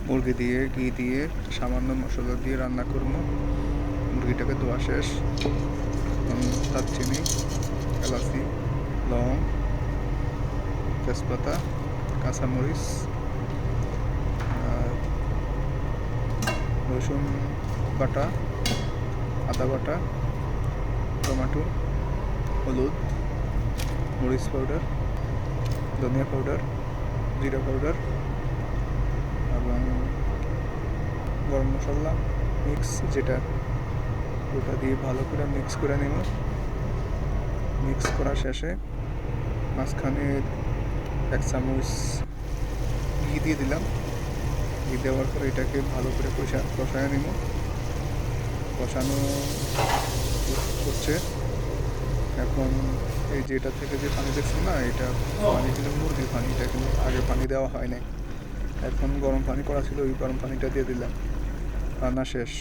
মুরগি দিয়ে ঘি দিয়ে সামান্য মশলা দিয়ে রান্না করবো। মুরগিটাকে ধোয়া শেষ। দারচিনি, এলাচি, লং, তেজপাতা, কাঁচামরিচ, আর রসুন বাটা, আদা বাটা, টমেটো, হলুদ, মরিচ পাউডার, ধনিয়া পাউডার, জিরা পাউডার এবং গরম মশলা মিক্স, যেটা ওটা দিয়ে ভালো করে মিক্স করে নেব। মিক্স করা শেষে মাঝখানে 1 চামচ ঘি দিয়ে দিলাম। ঘি দেওয়ার পর এটাকে ভালো করে কষায় নেব। কষানো হচ্ছে। এখন এই যে এটা থেকে যে পানি দেখছেন না, এটা পানি কিন্তু মুরগির পানি, এটা কিন্তু আগে পানি দেওয়া হয় নাই। এখন গরম পানি করা ছিল, ওই গরম পানিটা দিয়ে দিলাম। রান্না শেষ।